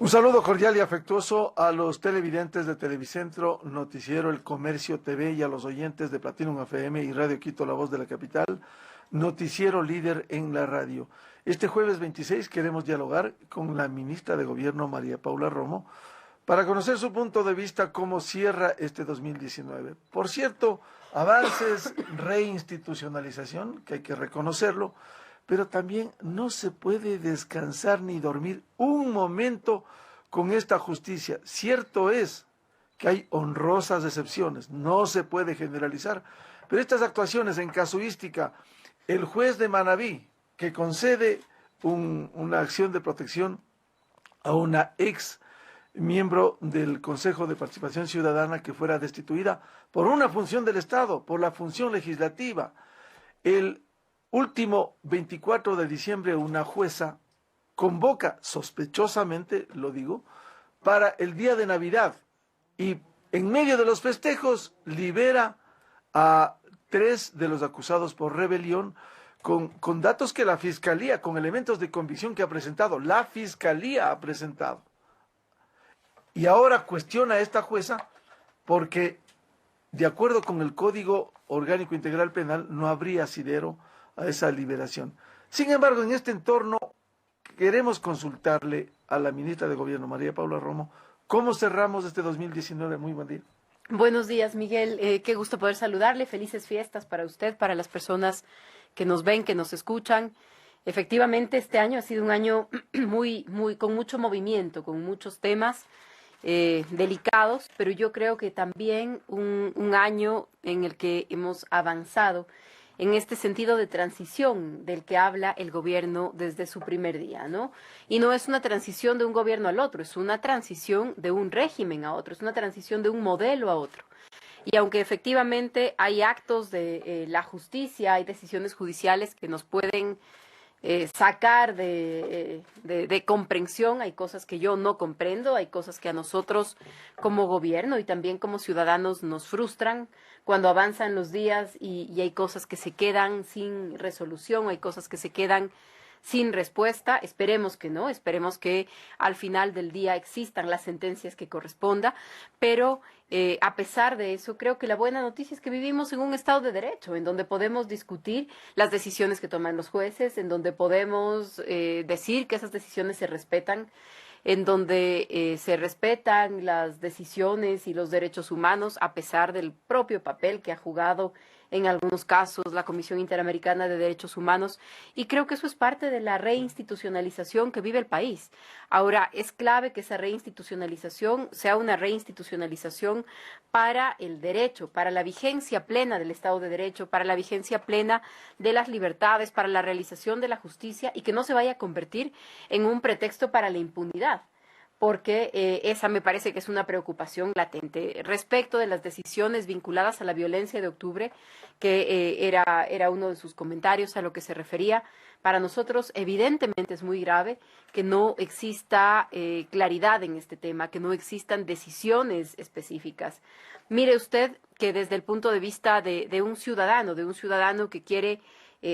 Un saludo cordial y afectuoso a los televidentes de Televicentro, Noticiero El Comercio TV y a los oyentes de Platinum FM y Radio Quito, La Voz de la Capital, noticiero líder en la radio. Este jueves 26 queremos dialogar con la ministra de Gobierno, María Paula Romo, para conocer su punto de vista cómo cierra este 2019. Por cierto, avances, reinstitucionalización, que hay que reconocerlo, pero también no se puede descansar ni dormir un momento con esta justicia. Cierto es que hay honrosas excepciones, no se puede generalizar, pero estas actuaciones en casuística, el juez de Manabí, que concede una acción de protección a una ex miembro del Consejo de Participación Ciudadana que fuera destituida por una función del Estado, por la función legislativa. El último 24 de diciembre una jueza convoca, sospechosamente, lo digo, para el día de Navidad y en medio de los festejos libera a 3 de los acusados por rebelión con datos que la Fiscalía, con elementos de convicción que ha presentado, la Fiscalía ha presentado. Y ahora cuestiona a esta jueza porque, de acuerdo con el Código Orgánico Integral Penal, no habría asidero a esa liberación. Sin embargo, en este entorno queremos consultarle a la ministra de Gobierno, María Paula Romo, cómo cerramos este 2019. Muy buen día. Buenos días, Miguel. Qué gusto poder saludarle. Felices fiestas para usted, para las personas que nos ven, que nos escuchan. Efectivamente, este año ha sido un año con mucho movimiento, con muchos temas delicados, pero yo creo que también un año en el que hemos avanzado en este sentido de transición del que habla el gobierno desde su primer día, ¿no? Y no es una transición de un gobierno al otro, es una transición de un régimen a otro, es una transición de un modelo a otro. Y aunque efectivamente hay actos de la justicia, hay decisiones judiciales que nos pueden sacar de comprensión, hay cosas que yo no comprendo, hay cosas que a nosotros como gobierno y también como ciudadanos nos frustran cuando avanzan los días y hay cosas que se quedan sin resolución, hay cosas que se quedan sin respuesta. Esperemos que no, esperemos que al final del día existan las sentencias que corresponda, pero a pesar de eso, creo que la buena noticia es que vivimos en un Estado de Derecho, en donde podemos discutir las decisiones que toman los jueces, en donde podemos decir que esas decisiones se respetan, en donde se respetan las decisiones y los derechos humanos, a pesar del propio papel que ha jugado en algunos casos la Comisión Interamericana de Derechos Humanos, y creo que eso es parte de la reinstitucionalización que vive el país. Ahora, es clave que esa reinstitucionalización sea una reinstitucionalización para el derecho, para la vigencia plena del Estado de Derecho, para la vigencia plena de las libertades, para la realización de la justicia, y que no se vaya a convertir en un pretexto para la impunidad, porque esa me parece que es una preocupación latente. Respecto de las decisiones vinculadas a la violencia de octubre, que era uno de sus comentarios a lo que se refería, para nosotros evidentemente es muy grave que no exista claridad en este tema, que no existan decisiones específicas. Mire usted que desde el punto de vista de un ciudadano que quiere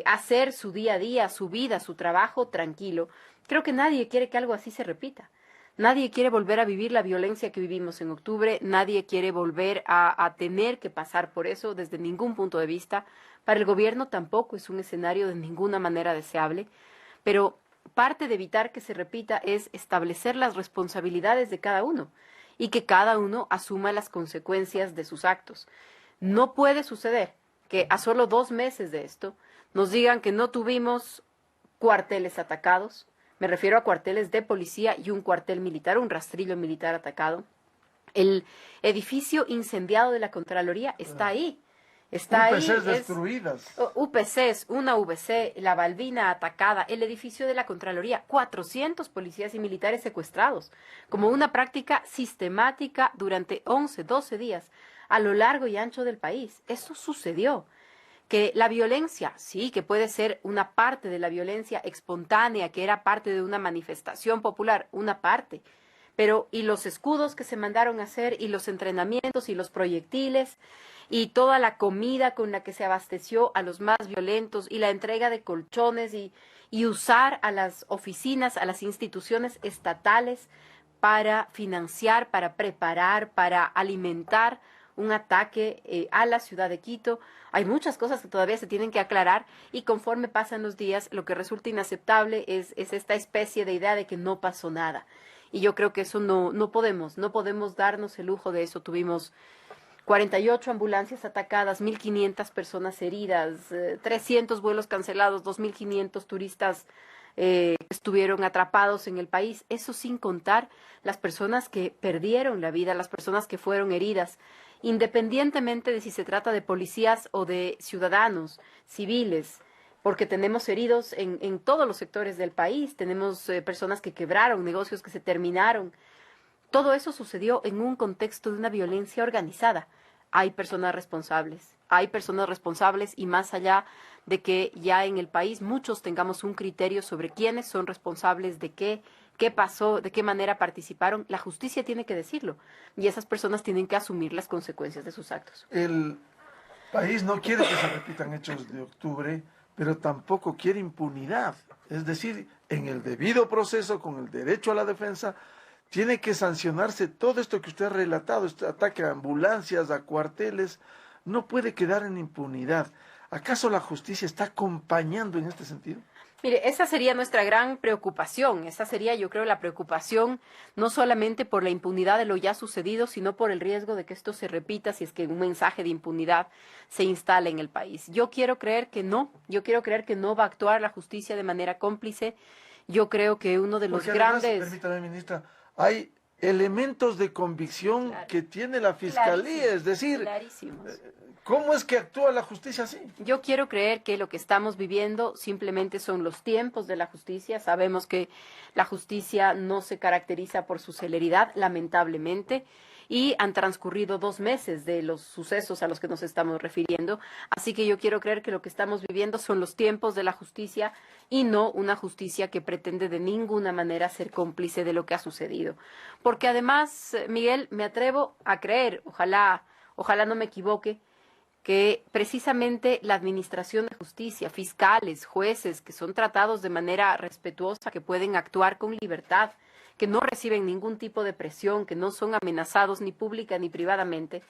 hacer su día a día, su vida, su trabajo tranquilo, creo que nadie quiere que algo así se repita. Nadie quiere volver a vivir la violencia que vivimos en octubre, nadie quiere volver a tener que pasar por eso desde ningún punto de vista. Para el gobierno tampoco es un escenario de ninguna manera deseable, pero parte de evitar que se repita es establecer las responsabilidades de cada uno y que cada uno asuma las consecuencias de sus actos. No puede suceder que a solo 2 meses de esto nos digan que no tuvimos cuarteles atacados. Me refiero a cuarteles de policía y un cuartel militar, un rastrillo militar atacado. El edificio incendiado de la Contraloría está ahí. Está UPCs ahí. destruidas. UPCs, una VC, la Balbina atacada, el edificio de la Contraloría, 400 policías y militares secuestrados, como una práctica sistemática durante 11, 12 días a lo largo y ancho del país. Eso sucedió. Que la violencia, sí, que puede ser una parte de la violencia espontánea, que era parte de una manifestación popular, una parte, pero y los escudos que se mandaron a hacer, y los entrenamientos, y los proyectiles, y toda la comida con la que se abasteció a los más violentos, y la entrega de colchones, y usar a las oficinas, a las instituciones estatales para financiar, para preparar, para alimentar un ataque a la ciudad de Quito. Hay muchas cosas que todavía se tienen que aclarar y conforme pasan los días, lo que resulta inaceptable es esta especie de idea de que no pasó nada. Y yo creo que eso no podemos darnos el lujo de eso. Tuvimos 48 ambulancias atacadas, 1.500 personas heridas, 300 vuelos cancelados, 2.500 turistas estuvieron atrapados en el país. Eso sin contar las personas que perdieron la vida, las personas que fueron heridas, independientemente de si se trata de policías o de ciudadanos civiles, porque tenemos heridos en todos los sectores del país, tenemos personas que quebraron, negocios que se terminaron. Todo eso sucedió en un contexto de una violencia organizada. Hay personas responsables y más allá de que ya en el país muchos tengamos un criterio sobre quiénes son responsables de qué pasó, de qué manera participaron, la justicia tiene que decirlo y esas personas tienen que asumir las consecuencias de sus actos. El país no quiere que se repitan hechos de octubre, pero tampoco quiere impunidad. Es decir, en el debido proceso, con el derecho a la defensa, tiene que sancionarse todo esto que usted ha relatado, este ataque a ambulancias, a cuarteles, no puede quedar en impunidad. ¿Acaso la justicia está acompañando en este sentido? Mire, esa sería nuestra gran preocupación, esa sería yo creo la preocupación no solamente por la impunidad de lo ya sucedido, sino por el riesgo de que esto se repita si es que un mensaje de impunidad se instala en el país. Yo quiero creer que no va a actuar la justicia de manera cómplice. Yo creo que uno de los Porque además, grandes... permítame, ministra, hay elementos de convicción que tiene la Fiscalía, es decir, clarísimos. ¿cómo es que actúa la justicia así? Yo quiero creer que lo que estamos viviendo simplemente son los tiempos de la justicia. Sabemos que la justicia no se caracteriza por su celeridad, lamentablemente, y han transcurrido 2 meses de los sucesos a los que nos estamos refiriendo. Así que yo quiero creer que lo que estamos viviendo son los tiempos de la justicia y no una justicia que pretende de ninguna manera ser cómplice de lo que ha sucedido. Porque además, Miguel, me atrevo a creer, ojalá no me equivoque, que precisamente la administración de justicia, fiscales, jueces, que son tratados de manera respetuosa, que pueden actuar con libertad, que no reciben ningún tipo de presión, que no son amenazados ni pública ni privadamente,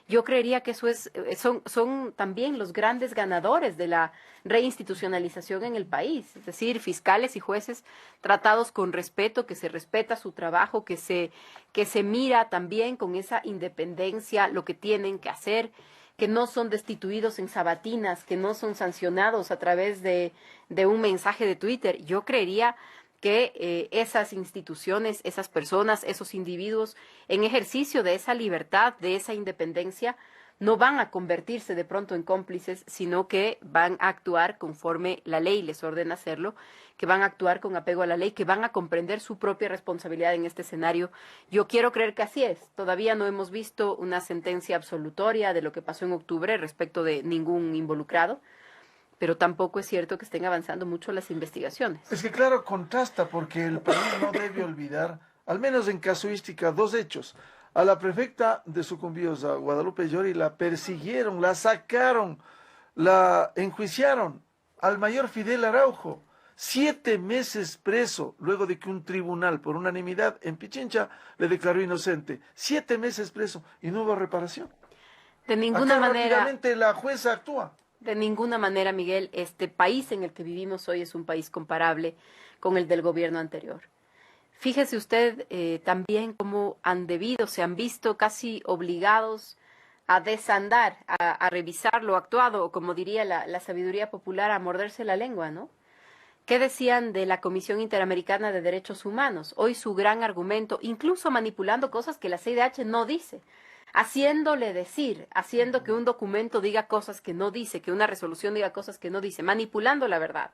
yo creería que eso son también los grandes ganadores de la reinstitucionalización en el país, es decir, fiscales y jueces tratados con respeto, que se respeta su trabajo, que se mira también con esa independencia lo que tienen que hacer, que no son destituidos en sabatinas, que no son sancionados a través de un mensaje de Twitter. Yo creería que esas instituciones, esas personas, esos individuos, en ejercicio de esa libertad, de esa independencia, no van a convertirse de pronto en cómplices, sino que van a actuar conforme la ley les ordena hacerlo, que van a actuar con apego a la ley, que van a comprender su propia responsabilidad en este escenario. Yo quiero creer que así es. Todavía no hemos visto una sentencia absolutoria de lo que pasó en octubre respecto de ningún involucrado, pero tampoco es cierto que estén avanzando mucho las investigaciones. Es que claro, contrasta, porque el país no debe olvidar, al menos en casuística, 2 hechos. A la prefecta de Sucumbíos, a Guadalupe Llori, la persiguieron, la sacaron, la enjuiciaron. Al mayor Fidel Araujo, 7 meses preso, luego de que un tribunal, por unanimidad en Pichincha, le declaró inocente. 7 meses preso y no hubo reparación. De ninguna manera. Rápidamente la jueza actúa. De ninguna manera, Miguel, este país en el que vivimos hoy es un país comparable con el del gobierno anterior. Fíjese usted también cómo se han visto casi obligados a desandar, a revisar lo actuado, o como diría la sabiduría popular, a morderse la lengua, ¿no? ¿Qué decían de la Comisión Interamericana de Derechos Humanos? Hoy su gran argumento, incluso manipulando cosas que la CIDH no dice, haciendo que un documento diga cosas que no dice, que una resolución diga cosas que no dice, manipulando la verdad.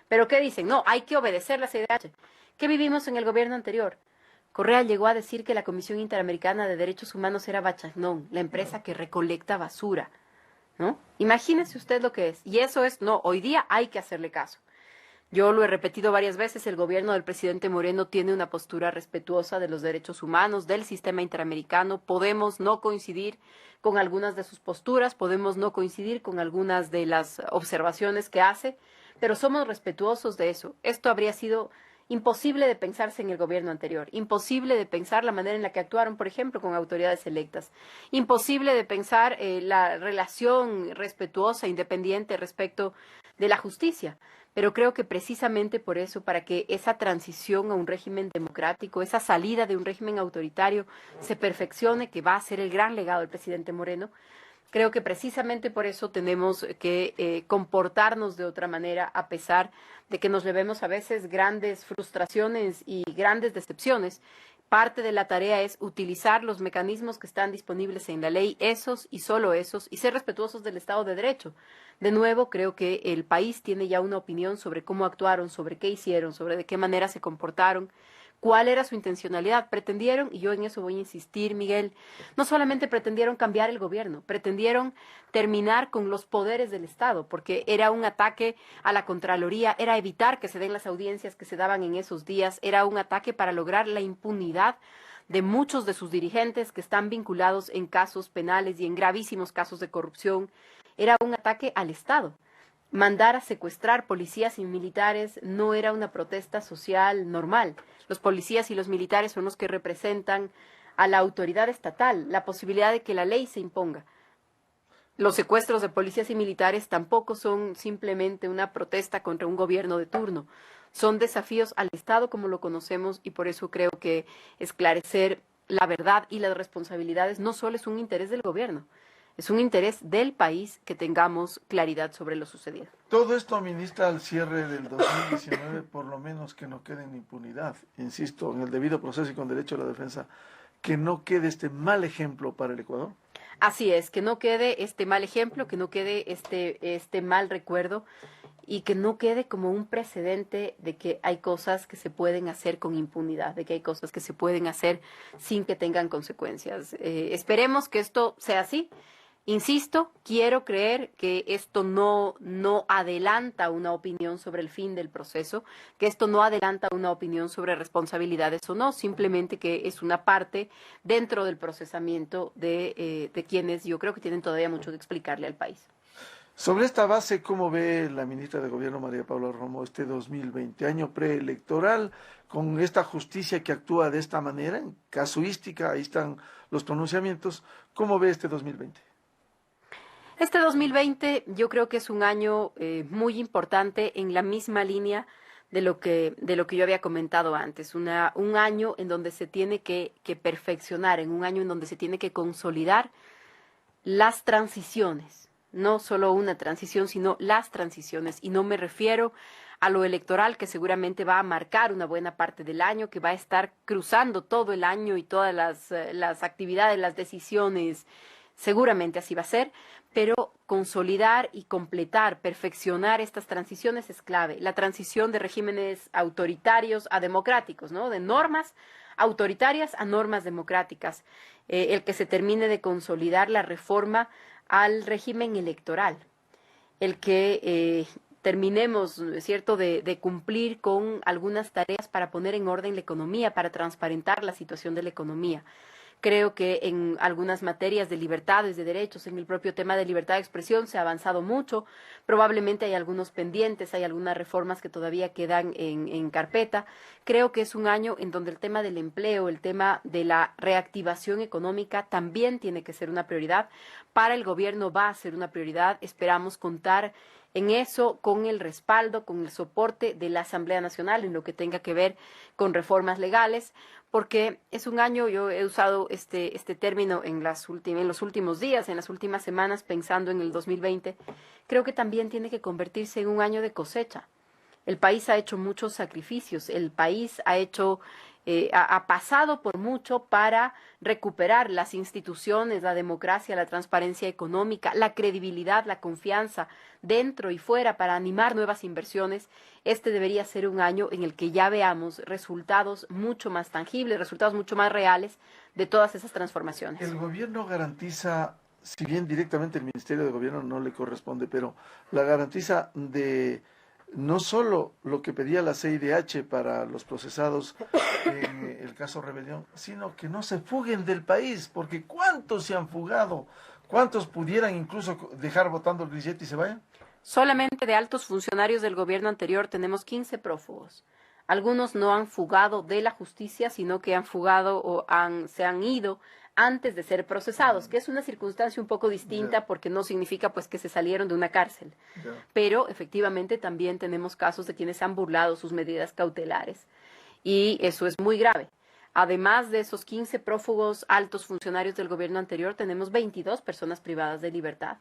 ¿Pero qué dicen? No, hay que obedecer la CIDH. ¿Qué vivimos en el gobierno anterior? Correa llegó a decir que la Comisión Interamericana de Derechos Humanos era Bachagnón, la empresa que recolecta basura, ¿no? Imagínese usted lo que es. Y eso es, no, hoy día hay que hacerle caso. Yo lo he repetido varias veces, el gobierno del presidente Moreno tiene una postura respetuosa de los derechos humanos, del sistema interamericano. Podemos no coincidir con algunas de sus posturas, podemos no coincidir con algunas de las observaciones que hace, pero somos respetuosos de eso. Esto habría sido imposible de pensarse en el gobierno anterior, imposible de pensar la manera en la que actuaron, por ejemplo, con autoridades electas, imposible de pensar la relación respetuosa, independiente respecto de la justicia. Pero creo que precisamente por eso, para que esa transición a un régimen democrático, esa salida de un régimen autoritario se perfeccione, que va a ser el gran legado del presidente Moreno, creo que precisamente por eso tenemos que comportarnos de otra manera, a pesar de que nos llevemos a veces grandes frustraciones y grandes decepciones. Parte de la tarea es utilizar los mecanismos que están disponibles en la ley, esos y solo esos, y ser respetuosos del Estado de Derecho. De nuevo, creo que el país tiene ya una opinión sobre cómo actuaron, sobre qué hicieron, sobre de qué manera se comportaron, cuál era su intencionalidad. Pretendieron, y yo en eso voy a insistir, Miguel, no solamente pretendieron cambiar el gobierno, pretendieron terminar con los poderes del Estado, porque era un ataque a la Contraloría, era evitar que se den las audiencias que se daban en esos días, era un ataque para lograr la impunidad de muchos de sus dirigentes que están vinculados en casos penales y en gravísimos casos de corrupción. Era un ataque al Estado. Mandar a secuestrar policías y militares no era una protesta social normal. Los policías y los militares son los que representan a la autoridad estatal, la posibilidad de que la ley se imponga. Los secuestros de policías y militares tampoco son simplemente una protesta contra un gobierno de turno. Son desafíos al Estado como lo conocemos, y por eso creo que esclarecer la verdad y las responsabilidades no solo es un interés del gobierno, es un interés del país que tengamos claridad sobre lo sucedido. Todo esto ministra al cierre del 2019, por lo menos que no quede en impunidad. Insisto, en el debido proceso y con derecho a la defensa, que no quede este mal ejemplo para el Ecuador. Así es, que no quede este mal ejemplo, que no quede este mal recuerdo, y que no quede como un precedente de que hay cosas que se pueden hacer con impunidad, de que hay cosas que se pueden hacer sin que tengan consecuencias. Esperemos que esto sea así. Insisto, quiero creer que esto no adelanta una opinión sobre el fin del proceso, que esto no adelanta una opinión sobre responsabilidades o no, simplemente que es una parte dentro del procesamiento de quienes yo creo que tienen todavía mucho que explicarle al país. Sobre esta base, ¿cómo ve la ministra de Gobierno, María Paula Romo, este 2020, año preelectoral, con esta justicia que actúa de esta manera, en casuística, ahí están los pronunciamientos? ¿Cómo ve este 2020? Este 2020 yo creo que es un año muy importante en la misma línea de lo que yo había comentado antes, un año en donde se tiene que perfeccionar, en un año en donde se tiene que consolidar las transiciones, no solo una transición, sino las transiciones, y no me refiero a lo electoral, que seguramente va a marcar una buena parte del año, que va a estar cruzando todo el año y todas las actividades, las decisiones. Seguramente así va a ser, pero consolidar y completar, perfeccionar estas transiciones es clave. La transición de regímenes autoritarios a democráticos, ¿no? De normas autoritarias a normas democráticas. El que se termine de consolidar la reforma al régimen electoral. El que terminemos, ¿no es cierto?, de cumplir con algunas tareas para poner en orden la economía, para transparentar la situación de la economía. Creo que en algunas materias de libertades, de derechos, en el propio tema de libertad de expresión se ha avanzado mucho. Probablemente hay algunos pendientes, hay algunas reformas que todavía quedan en carpeta. Creo que es un año en donde el tema del empleo, el tema de la reactivación económica también tiene que ser una prioridad. Para el gobierno va a ser una prioridad. Esperamos contar en eso con el respaldo, con el soporte de la Asamblea Nacional en lo que tenga que ver con reformas legales, porque es un año, yo he usado este término en los últimos días, en las últimas semanas, pensando en el 2020, creo que también tiene que convertirse en un año de cosecha. El país ha hecho muchos sacrificios, el país ha pasado por mucho para recuperar las instituciones, la democracia, la transparencia económica, la credibilidad, la confianza dentro y fuera para animar nuevas inversiones. Este debería ser un año en el que ya veamos resultados mucho más tangibles, resultados mucho más reales de todas esas transformaciones. El gobierno garantiza, si bien directamente el Ministerio de Gobierno no le corresponde, pero la garantiza de no solo lo que pedía la CIDH para los procesados en el caso Rebelión, sino que no se fuguen del país, porque ¿cuántos se han fugado? ¿Cuántos pudieran incluso dejar botando el grillete y se vayan? Solamente de altos funcionarios del gobierno anterior tenemos 15 prófugos. Algunos no han fugado de la justicia, sino que han fugado o se han ido antes de ser procesados, que es una circunstancia un poco distinta porque no significa pues que se salieron de una cárcel. Pero efectivamente también tenemos casos de quienes han burlado sus medidas cautelares y eso es muy grave. Además de esos 15 prófugos altos funcionarios del gobierno anterior, tenemos 22 personas privadas de libertad.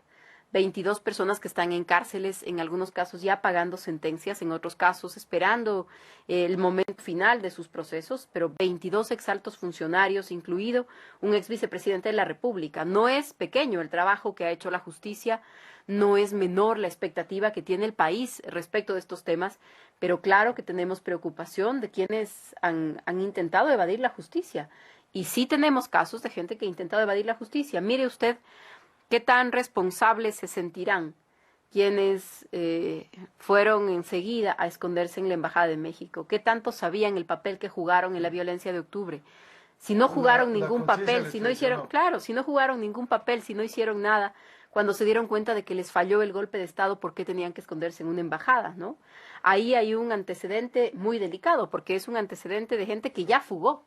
22 personas que están en cárceles, en algunos casos ya pagando sentencias, en otros casos esperando el momento final de sus procesos, pero 22 exaltos funcionarios, incluido un ex vicepresidente de la República. No es pequeño el trabajo que ha hecho la justicia, no es menor la expectativa que tiene el país respecto de estos temas, pero claro que tenemos preocupación de quienes han intentado evadir la justicia. Y sí tenemos casos de gente que ha intentado evadir la justicia. Mire usted, ¿qué tan responsables se sentirán quienes fueron enseguida a esconderse en la Embajada de México? ¿Qué tanto sabían el papel que jugaron en la violencia de octubre? Si no jugaron ningún papel, si no hicieron, claro, si no jugaron ningún papel, si no hicieron nada, cuando se dieron cuenta de que les falló el golpe de Estado, ¿por qué tenían que esconderse en una embajada, no? Ahí hay un antecedente muy delicado, porque es un antecedente de gente que ya fugó.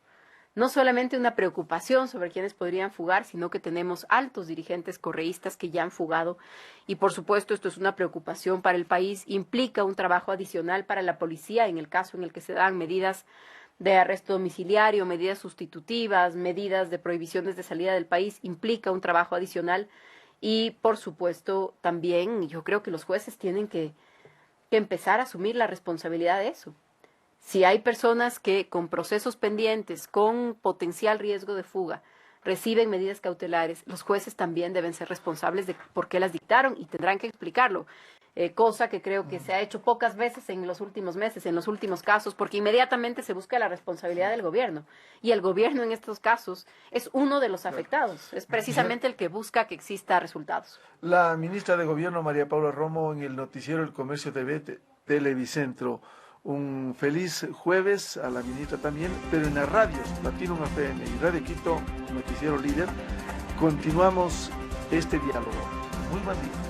No solamente una preocupación sobre quiénes podrían fugar, sino que tenemos altos dirigentes correístas que ya han fugado. Y por supuesto esto es una preocupación para el país, implica un trabajo adicional para la policía en el caso en el que se dan medidas de arresto domiciliario, medidas sustitutivas, medidas de prohibiciones de salida del país, implica un trabajo adicional. Y por supuesto también yo creo que los jueces tienen que empezar a asumir la responsabilidad de eso. Si hay personas que con procesos pendientes, con potencial riesgo de fuga, reciben medidas cautelares, los jueces también deben ser responsables de por qué las dictaron y tendrán que explicarlo, cosa que creo que se ha hecho pocas veces en los últimos meses, en los últimos casos, porque inmediatamente se busca la responsabilidad del gobierno. Y el gobierno en estos casos es uno de los afectados, es precisamente el que busca que exista resultados. La ministra de Gobierno, María Paula Romo, en el noticiero El Comercio TV, Televicentro. Un feliz jueves a la ministra también, pero en la radio, Platinum FM y Radio Quito, noticiero líder, continuamos este diálogo. Muy buen día.